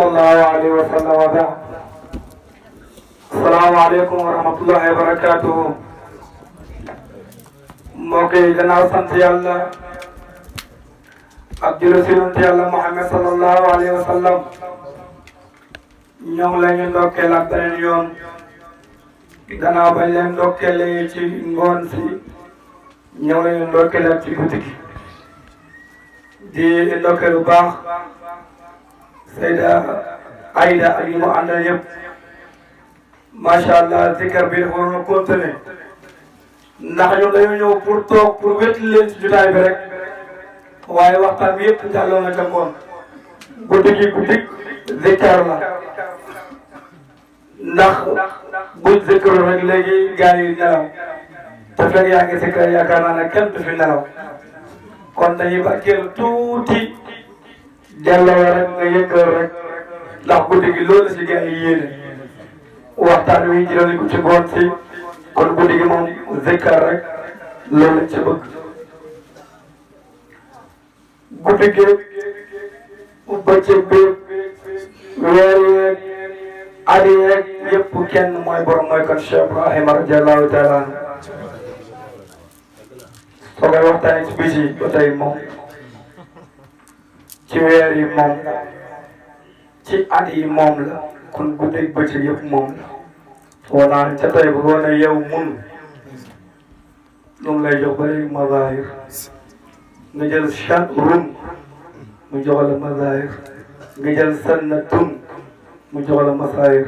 الله عليه وسلم وبعد السلام عليكم ورحمة الله وبركاته موكي جناو سنت يالله عبد رسول الله محمد صلى الله عليه وسلم ñoo la ñu ndokkeel ak beneen yoon gannaaw bañ leen ndokkeelee ci ngoon si ñoo la ñu ndokkeel ak ci guddi gi di ndokkeel bu baax Seyda Aïda ak yi mu àndal yëpp macha allah zikar bi dafa waroon a continuer ndax ñun dañoo ñëw pour toog pour wétali leen ci jotaay bi rek waaye waxtaan bi yëpp jàlloo na ca ngoon guddi gi guddi zikar la ndax buñ zikar rek léegi gars yi nelaw te fekk yaa ngi zikar yaakaar naa ne kenn du fi nelaw kon dañuy barkeel tuuti delloo rek nga yëngal rek ndax guddi gi loolu si gars yi yéene waxtaan wi jëlee ko ci ngoon si kon guddi gi moom zikar rek loolu lañ ci bëgg guddi gi bëccëg bi weer yeeg at yeeg yëpp kenn mooy borom mooy kon Cheikh Ibrahima radiyallahu taala anhu soo koy waxtaanee ci bis yi ba tey moom ci weer yi moom la ci at yi moom la kon guddeeg bëccëg yëpp moom la foo naan ca tey bu doon yow mun lu mu lay jox ba léegi mazahir nga jël chan rum mu jox la mazahir nga jël sannatun mu jox la mazahir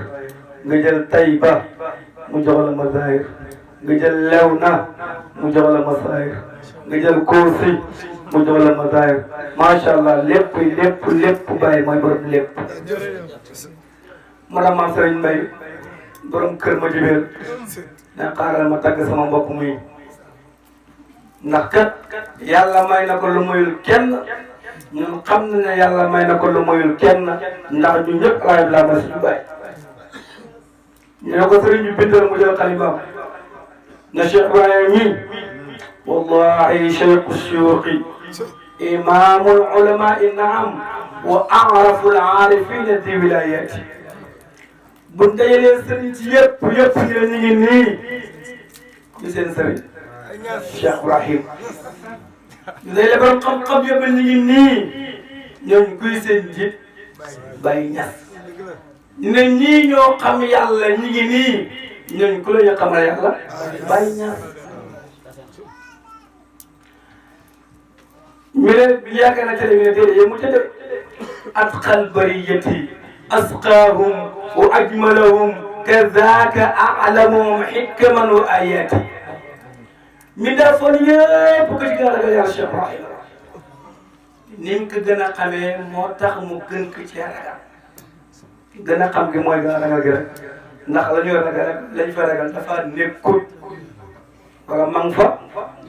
nga jël tayba mu jox la mazahir nga jël lewna mu jox la mazahir nga jël koosi mu jox la mazahir macha allah lépp lépp bàyyi mooy borom lépp. madame Mame Serigne Mbaye borom kër ma jibeel ne xaaral ma tàgg sama mbokk muy ndax kat yàlla may na ko lu muyul kenn ñun xam na ne yàlla may na ko lu muyul kenn ndax ñu ñëpp alaay bilaa ma suñu bàyyi ñu ne ko sëriñ bi bindal mu jël xalimaam na Cheikh Ibrahima ñi wallahi cheikhu suyuuxi imamul ulamai naam wa araful aarifina di wilayati bu dajalee sëriñ ci yëpp ñu ngi nii ñu seen sëriñ Cheikh Ibrahim ñu dajalee borom xam-xam yëpp ñu ngi nii ñooñu kuy seen njiit Baye Niass ñu ne ñii ñoo xam yàlla ñu ngi nii ñooñu ku la ñu xamal yàlla Baye Niass ñu ne bi yaakaar naa télé bi ne déedéet yéen mu tëdd atqal bariyati asqaahum wa ajmalahum kazaka a'lamuhum hikman wa ayati mi defoon yëpp ko ci gën a ragal yàlla Cheikh Ibrahima ni mu ko gën a xamee moo tax mu gën ko ci ragal gën a xam gi mooy gën a ragal gi rek ndax la ñuy ragal rek lañ fa ragal dafa nekkul wala mang fa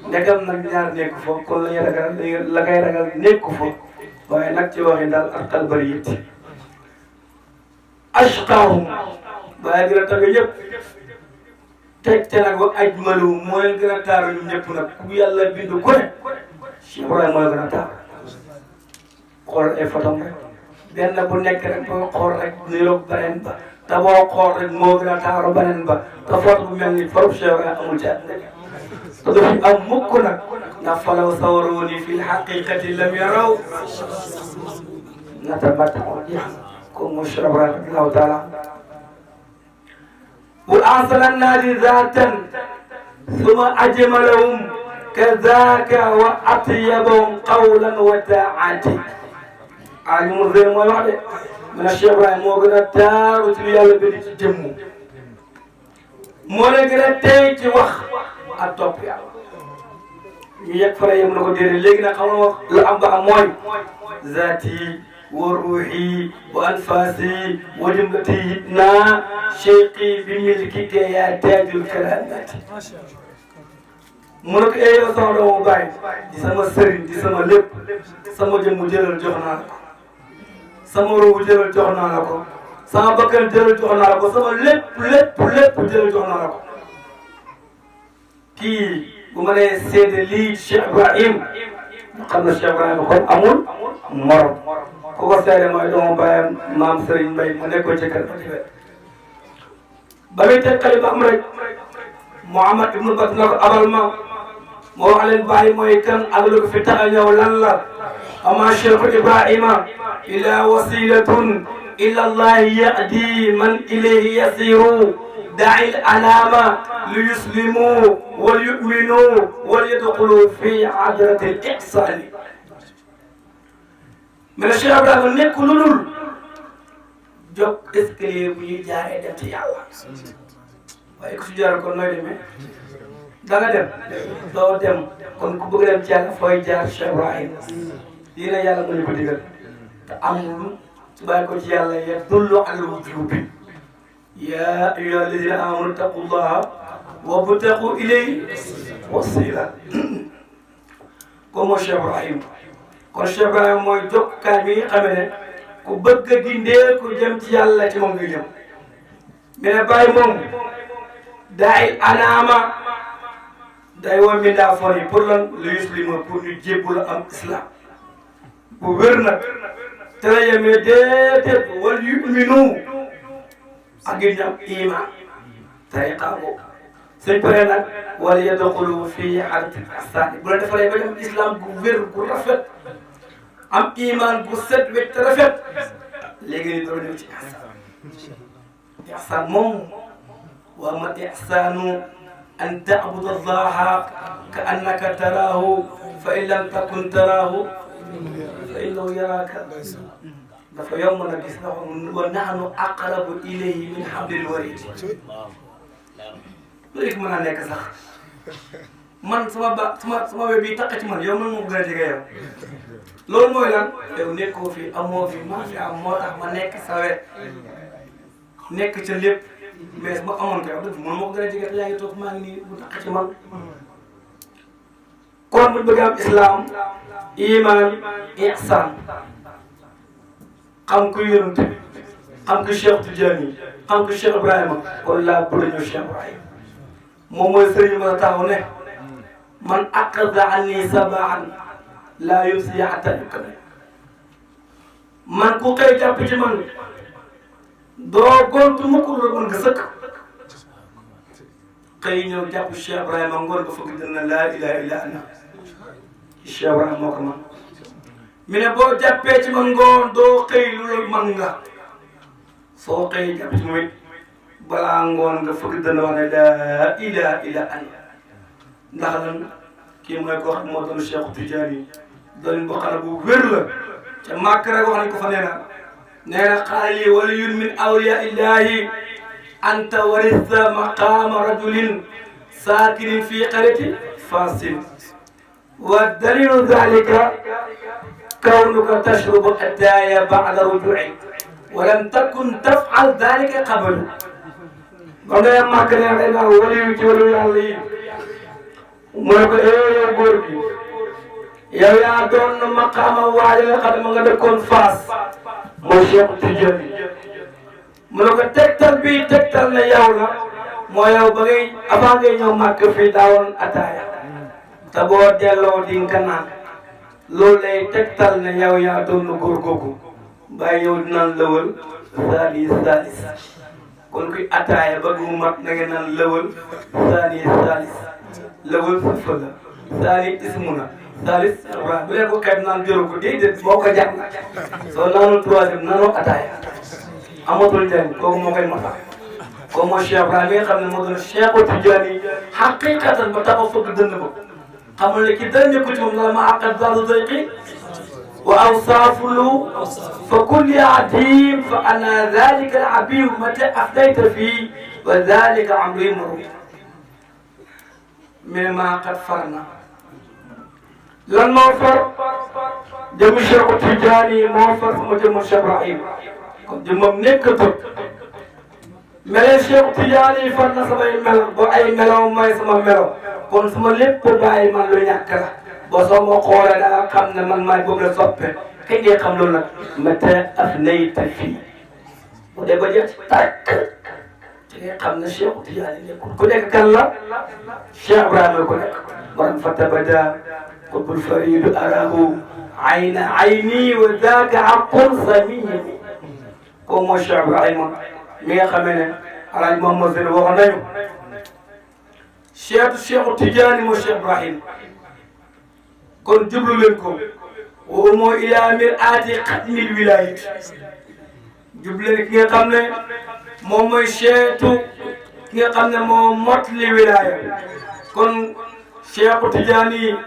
ndegam nag ñaar nekku fa kon la ñuy ragal la ngay ragal nekku fa waaye nag ci waxi daal atqal bariyati ashqaahum waaye gën a tagg ñëpp teg te nag ba ajmalu mooy gën a taaru ñu ñëpp nag ku yàlla bindu ku ne Cheikh Ibrahima mooy gën a taaru xool ay photom rek benn bu nekk rek boo xool rek niroog beneen ba te boo xool rek moo gën a taaru beneen ba te photo bu mel ni forom Cheikh Ibrahima amul ci àddina bi te du fi am mukk nag ndax falaw sawarooni fi lxaqiqati lam yaraw natamatta'u comme Cheikh Ibrahima radiyallahu taala وأحسن الناس ذاتا ثم أجملهم كذاك وأطيبهم قولا وتاعتي علم الزين mooy wax de من Cheikh Ibrahima moo gën a taaru ci yàlla bind ci jëmm moo la gën a tey ci wax ak topp yàlla ñu yegg fa la yem na ko déedéet léegi nag xam nga wax lu am ba am mooy zaati وروحي وأنفاسي وجملتي هدنا شيقي بملكك يا تاج الكرامات mu ne ko yow sama doomu baay di sama sëriñ di sama lépp sama jëmm jëlal jox naa la ko sama ruubu jëlal jox naa la ko sama bakkan jëlal jox naa la ko sama lépp jëlal jox naa la ko kii bu ma nee seede lii Cheikh Ibrahim xam na Cheikh Ibrahima kon amul morom ku ko seede mooy doomu baayam maam Serigne Mbaye mu nekkoon ci kër ba muy teg xalifa am rek Mouhamad ibnu Bat na ko abal ma moo wax leen bàyyi mooy kan ak lu ko fi tax a ñëw lan la ama Cheikh Ibrahima ila wasilatun ila allahi yahdi man ilayhi yasiru da'i al-anama li yuslimu wal yu'minu wal yadkhulu fi hadrati al-ihsan mais Cheikh Ibrahima nekk lu dul jóg escalier bu ñuy jaaree dem ci yàlla waaye ku si jaar kon nooy demee da nga dem doo dem kon ku bëgg dem ci yàlla fooy jaar Cheikh Ibrahima lii la yàlla mën ko digal te amul su bàyyi ko ci yàlla yadullu ala wujubi yaa ayyuha alladina amanu taqullaha wabtaqu ilayhi wasila ko moo Cheikh Ibrahima kon Cheikh Ibrahima mooy jokkaay bi nga xam ne ku bëgg a gindee ku jëm ci yàlla ci moom ngay jëm mais ne bàyyi moom daay anaama day woo mbindaafoon yi pour lan lu yuslima pour ñu jébbul am islam bu wér nag te la yemee déedéet wal yuminu ak ngir ñu am iman tariqa boobu suñ paree nag wala yadxulu fii hadrati ihsaan bu la defaree ba dem islam gu wér gu rafet am iman gu set wecc te rafet léegi ni doon ñëw ci ihsaan moom wa ma ihsaanu an ta'buda allaha ka annaka taraahu fa in lam takun taraahu fa innahu yaraaka dafa yomb na gis na wa nahnu aqrabu ilayhi min hablil warid loolu mën a nekk sax man sama web bi taq ci man yow man moo gën a jege yow loolu mooy lan yow nekkoo fi amoo fi maa fi am moo tax ma nekk sa wet nekk ca lépp mais ma amoon ko yow dëgg man moo ko gën a jege te yaa ngi toog maa ngi nii bu taq ci man kon bu bëgg am islam iman ihsan xam ku yonent bi xam ku Cheikh Tidiane xam ku Cheikh Ibrahima kon laa bëgg ñëw Cheikh Ibrahima moom mooy sëriñ ma taxaw ne man aqada anni sabaan laa yumsi hatta yukmil man ku koy jàpp ci man doo gontu mukk lu mën nga sëkk xëy ñëw jàpp Cheikh Ibrahima ngoon nga fëgg dina laa ilaha illa ana Cheikh Ibrahima moo ko man mi ne boo jàppee ci man ngoon doo xëy lu man nga soo xëy jàpp ci moom it balaa ngoon nga fëgg dina wax ne laa ilaha illa ana ndax lan kii mooy koo xam moo doon Cheikh Tidiane doon boo xam ne bu wér la ca màkk rek wax nañ ko fa nee na qaala lii waliyun min awliyaa illahi anta warista maqaama rajulin saakinin fii qaryati fasin wa dalilu dalika kawnuka tashrubu attaaya ba'da rujuu'i wa lam takun taf'al dalika qablu ba nga yem màkk ne xëy naa waliyu ci waliyu yàlla yi mu ne ko yow góor gi yow yaa doon maqaama waaye nga xam ne ma nga dëkkoon Faas mooy Cheikh Tidiane mu ne ko tegtal bii tegtal ne yow la moo yow ba ngay avant ngay ñëw màkk fii daawoon ataaya te boo delloo di nga naan loolu lay tegtal ne yow yaa doon góor googu bàyyi yow dinaan lëwal salis kon kuy ataaya ba du mat na nga naan lëwal salis lëwal sufa la saali ismu na salis waaw bu leen ko xeeb naan jëru ko déedéet moo ko jàng soo naanul troisième naanoo ataaya amatul njëriñ kooku moo koy mata kooku mooy Cheikh Ibrahima mi nga xam ne moo doon Cheikh Tidiane yi xaqiqatan ba taxaw fëgg dënn ba xamul ne ki dara nekkul ci moom la ma àqat dalu dayqi wa awsaafulu fa kulli adim fa ana dalika al abib mata afdayta fii wa dalika amri maru mais maa qad farna lan moo far jëmu Cheikh Tidiane yi moo far sama jëmu Cheikh Ibrahima kon jëmmam nekkatul melee Cheikh Tidiane yi far na samay melo ba ay melaw mooy sama melo kon sama lépp bàyyi man lu ñàkk la ba soo ma xoolee da nga xam ne man maay boobu la soppe kañ ngay xam loolu nag mata afnayta fii bu dee ba jeex tàkk ci ngay xam ne Cheikh Tidiane yi nekkul ku nekk kan la Cheikh Ibrahima ku nekk borom fa tabada qutbul faridu arahu ayna ayni wa zaaka haqqun samimi ko mooy Cheikh Ibrahima mi nga xamee ne Alaaji Mamadou Seydi waxoon nañu Cheikh Tidiane mooy Cheikh Ibrahima kon jublu leen ko wa moo ila mir'aati xatmil wilayat jublu leen ki nga xam ne moom mooy seetu ki nga xam ne moo motli wilaya kon Cheikh Tidiane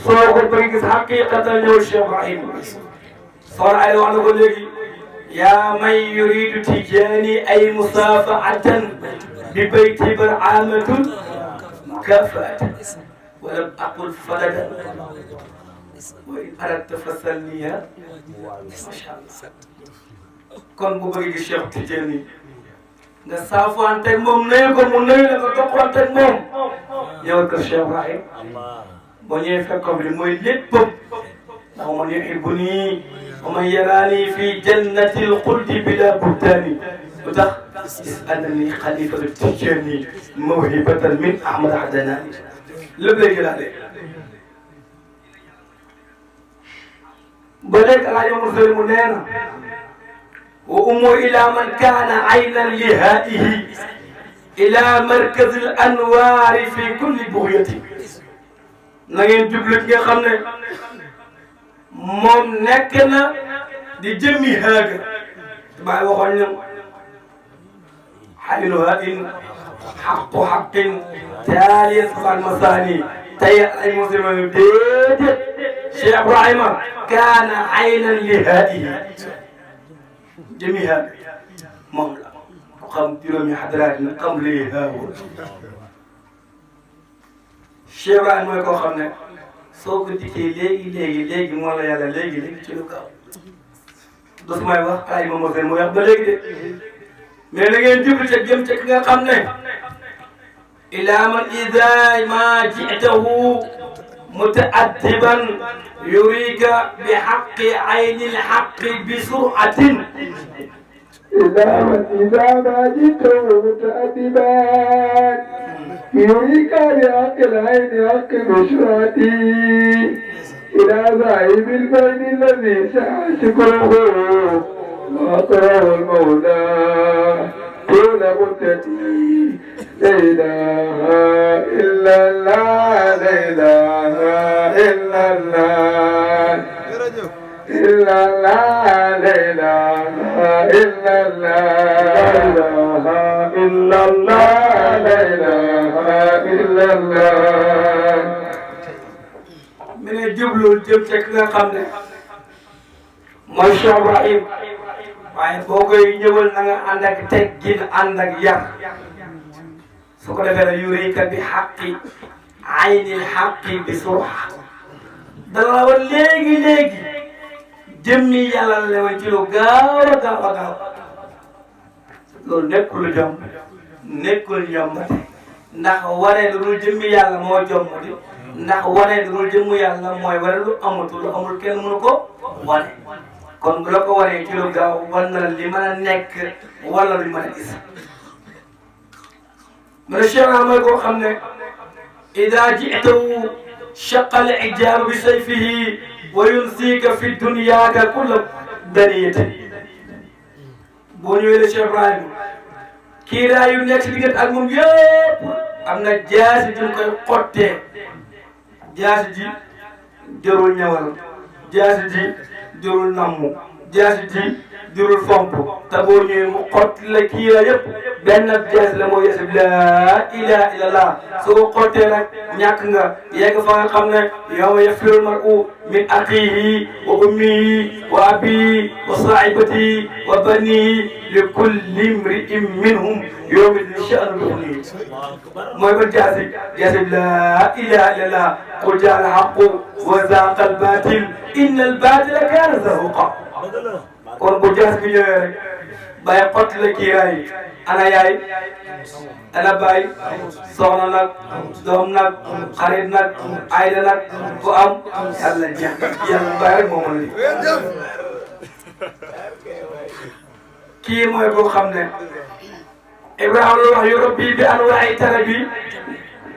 soo ko bëgg gis xaqiqatan ñëw Cheikh Ibrahima soxna ay wax na ko léegi yaa man yuridu Tidiane ay musafaatan bi bayti baraamatun mukafaatan walam aqul fadadan wa in aradta fasalniya macha allah kon bu bëgg gis Cheikh Tidiane nga saafuwanteeg moom nuyu ko mu nuyu la nga toppwanteeg moom ñëwal kër Cheikh Ibrahima boo ñëwee fekk ko bi mooy léppam ndax man yuhibbuni wa man yarani fi jannatil xuldi bila buhtani lu tax is annani xalifatu Tidiane mawhibatan min Ahmad Adnani lépp lay jëlaale ba léegi Alaaji Mamadou Seydi mu nee na wa umu ila man kaana aynan lihaihi ila markazi l anwaari fi kulli buxyati na ngeen jublu ki nga xam ne moom nekk na di jëmmi haaga baay waxoon ñu xaynu hain xaqu xaqin taaliyan fal masaani tey ay muslimin déedéet Cheikh Ibrahima kaana aynan lihaihi jëmmi haaga moom la ku xam juróomi xadaraat na xam lii haaga Cheikh Ibrahima mooy koo xam ne soo ko dikkee léegi moo la yàlla léegi ci lu gaaw dos may wax ay moom moo wax ba léegi de mais na ngeen jublu ca jëm ca ki nga xam ne ila man ida ma jitahu mutaaddiban yurika bi xaqi ayni lxaqi bi suratin ila man ida ma jitahu mutaaddiban يريك بحق العين حق بشرتي إلى صاحب البين الذي سعى شكره وأقره المولى طول مدتي لا إله إلا الله لا إله إلا الله إلا الله لا إله إلا الله لا إله إلا الله لا إله إلا الله mi ne jublu jëm ca ki nga xam ne mooy Cheikh Ibrahima waaye boo koy ñëwal na nga ànd ak teggin ànd ak yar su ko defee nag yurika bi xaqi aynil xaqi bi surha dana la war léegi jëmmi yàlla la woon ci lu gaaw a gaaw loolu nekkul lu jomb nekkul yombate ndax wane lu dul jëmmi yàlla moo jomb di ndax wane lu dul jëmmu yàlla mooy wane lu amul kenn mënu ko wane kon bu la ko wanee ci lu gaaw wan na li mën a nekk wala lu mën a gis mu ne Cheikh mooy koo xam ne ida jitahu shaqal ijaabu bi sayfihi wa yunsika fi dunyaaka kulla daniyati boo ñëwee ne Cheikh Ibrahima kiiraay yu nekk si diggante ak moom yëpp am na jaasi ji ñu koy xottee jaasi ji jarul ñëwal jaasi ji jarul nammu jaasi ji jarul fomp te boo ñëwee mu xotti la kiiraay yëpp benn jaasi la moo yees laa ilaha illallah soo ko xottee nag ñàkk nga yegg fa nga xam ne yawma yafirul mar'u min axiihi wa ummihi wa abiihi wa saahibatihi wa banihi li kulli imri'in minhum yawma idin sha'nun yughnihi mooy ba jaasi laa ilaha illallah qul jaa al-haqqu wa zaaqa al-baatil inna al-baatila kaana zahuuqa kon bu jaasi bi ñëwee rek bàyyi xotti la kiiraay ana yaay ana baay soxna nag doom nag xarit nag ayda nag ku am yàlla jeex yàlla bàyyi rek moo mën li kii mooy koo xam ne Ibrahima la wax yurabbi bi anwaa'i tarabi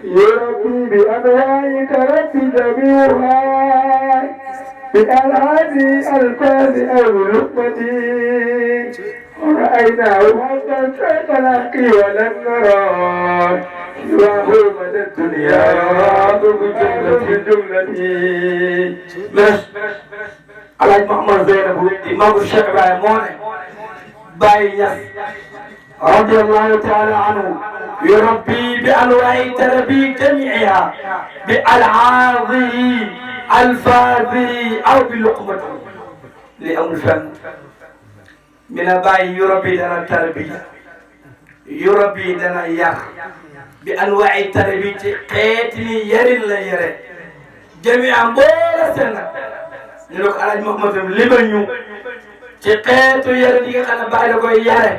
yurabbi bi anwaa'i tarabi jamii'uhaa بالألعاب الفاظ أو لقمتي ورأيناه حقا كالحق ولم نرى سواه مدى الدنيا بجملتي Alaaji Mouhamed Zeynabou imaamu Cheikh Ibrahima moo ne Baye Niass radiyallahu taala anhu yurabbi bi anwaa'i tarabi jamiiha bi al'aadhihi alfaadhihi aw bi luqmatihi li amul fenn mi ne Baye yurabbi dana tarbiya yurabbi dana yar bi anwaa'i tarabi ci xeeti ni yarin la yare jamiiha mbooloo seen nag ñu ne ko Alaaji Mouhamed limal ñu ci xeetu yare di nga xam ne Baye da koy yare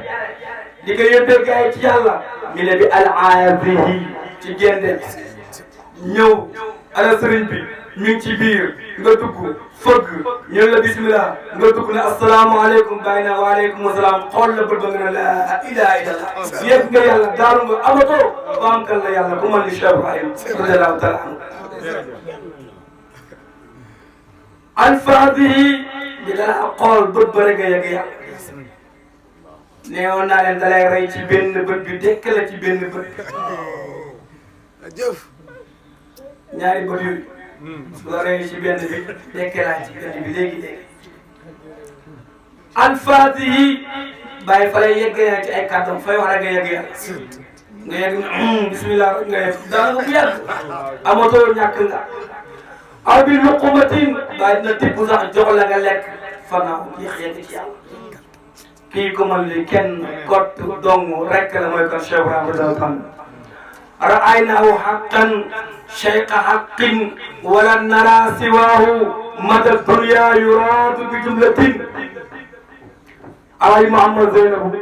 di ko yóbbee gars yi ci yàlla mi ne bi al'aadhihi ci génde ñëw ala sëriñ bi mi ngi ci biir nga dugg fëgg ñu la bismillah nga dugg ne asalaamaaleykum Baye na waaleykum salaam xool la bët ba nga ne la ilaha illallah yëg nga yàlla daaru nga amatoo ba am kan la yàlla ku mën ni Cheikh Ibrahim radiyallahu taala anhu alfaadihi di dana xool bët ba rek nga yëg yàlla neewoon naa leen dalay rey ci benn bët bi dekk la ci benn bët ñaari bët yooyu su la rey ci benn bi dekk laa ci benn bi léegi alfaadihi bàyyi fa lay yeggee ci ay kàddam fay wax rek nga yegg yàlla nga yegg bismillah rek nga yegg daanaka bu yàgg amatoo ñàkk nga aw bi luqumatin bàyyi dina tibb sax jox la nga lekk fanaaw yéex yegg ci yàlla kii ko man li kenn kott dong rek la mooy kon Cheikh Ibrahima radiyallahu anhu ra'aynaahu haqqan shayqa haqqin wala nara siwaahu mada dunya yuraadu bi jumlatin Alaaji Mouhamed Zeynabou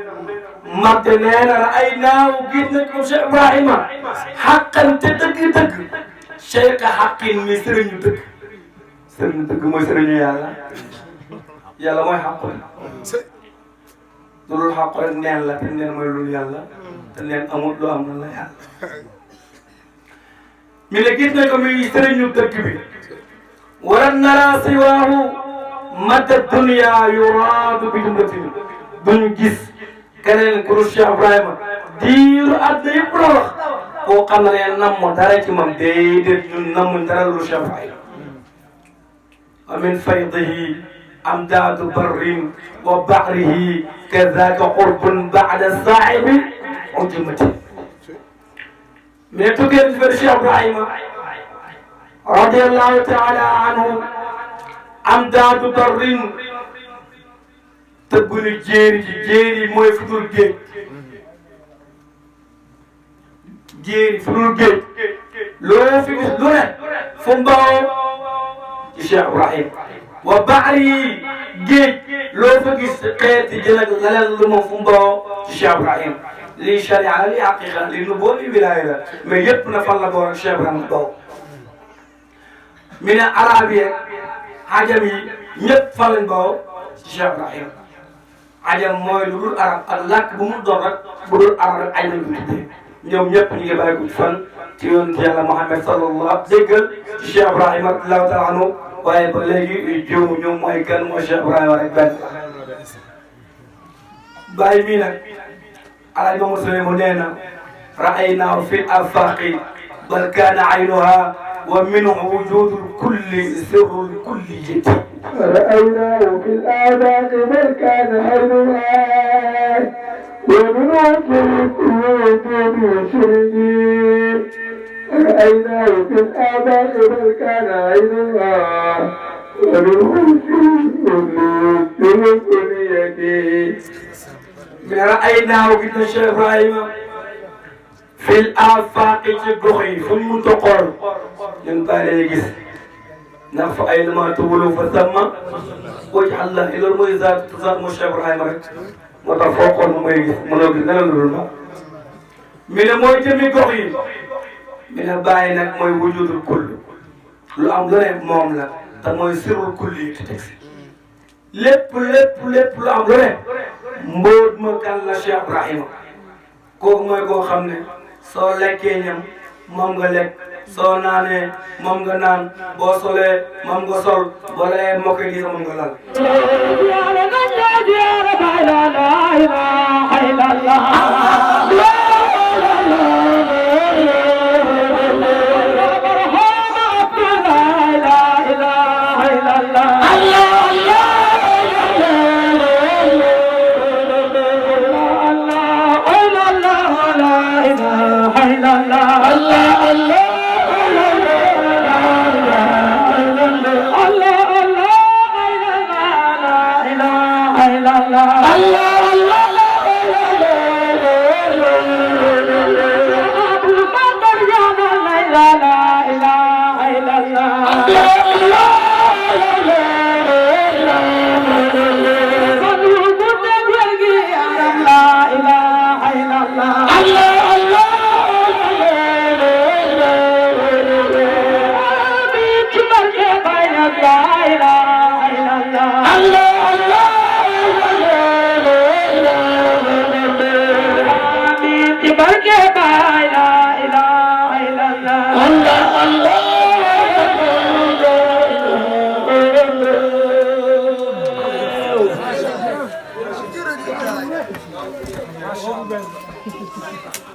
Magde nee na ra'aynaahu gis nañ ko Cheikh Ibrahima haqqan te dëgg-dëgg shayqa haqqin mi sëriñu dëgg sëriñu dëgg mooy sëriñu yàlla yàlla mooy xaq loolu xaq rek neen la te neen mooy loolu yàlla te neen amul lu am na la yàlla mi ne gis nañ ko muy sëriñu dëkk bi wala nara siwaahu madda dunya yuraadu bi jumlatin duñ gis keneen ku dul Cheikh Ibrahima diiru àdduna yëpp la wax koo xam ne namm dara ci moom déedéet ñun nammuñ dara lu Cheikh Ibrahima wa min faydihi amdaadu barrin wa bahrihi kazaka qurbun ba'da saahibi ujmati mais tukkee ci biir Cheikh Ibrahima radiyallahu taala anhu amdaadu barrin tëbb ni jéeri ji jéeri mooy fu dul géej jéeri fu dul géej loo fi gis lu ne fu mbawoo ci Cheikh Ibrahima wa bahri géej loo fa gis xeeti jën ak leneen lu moom fu mbawoo ci Cheikh Ibrahima lii sharia la lii haqiqa la lii nu boo lii wilaaya la mais yëpp na fan la boo ak Cheikh Ibrahima boo mi ne arab yi ajam yi ñëpp fan lañ boo ci Cheikh Ibrahima ajam mooy lu dul arab ak làkk bu mu doon rek bu dul arab rek ay nañ ko tuddee ñoom ñëpp ñu ngi bàyyi ko fan ci yonent Yàlla Muhammad sallallahu déggal ci Cheikh Ibrahima radiyallahu taala anhu waaye ba léegi jiw ñu mooy kan mooy Cheikh Ibrahima rek benn bàyyi mii nag Alaaji Mouhamed Zeynabou nee na ra'aynaahu fil afaaqi bal kaana aynuha wa minhu wujudul kulli sirrul kulliyati رأيناه في الآفاق بل كان عينها ومنه وجود شرقي رأيناه في الآفاق بل كان عينها ومنه وجود كليتي mais ra'aynaahu gis na Cheikh Ibrahima fil afaaqi ci gox yi fu mu mënta xool ñun bàyyi gis ndax fa ay nama tuwulu fa samma wajh Allah loolu mooy zaat mu Cheikh Ibrahima rek moo tax foo xool moom mooy gis mënoo gis leneen lu dul ma mi ne mooy jëmi gox yi mi ne bàyyi nag mooy wujudul kull lu am lu ne moom la te mooy sirrul kulli yi te teg si lépp lu am lu ne mbóot ma kan la Cheikh Ibrahima kooku mooy koo xam ne soo lekkee ñam moom nga lekk soo naanee moom nga naan boo solee moom nga sol boo layee moo koy diir moom nga lal.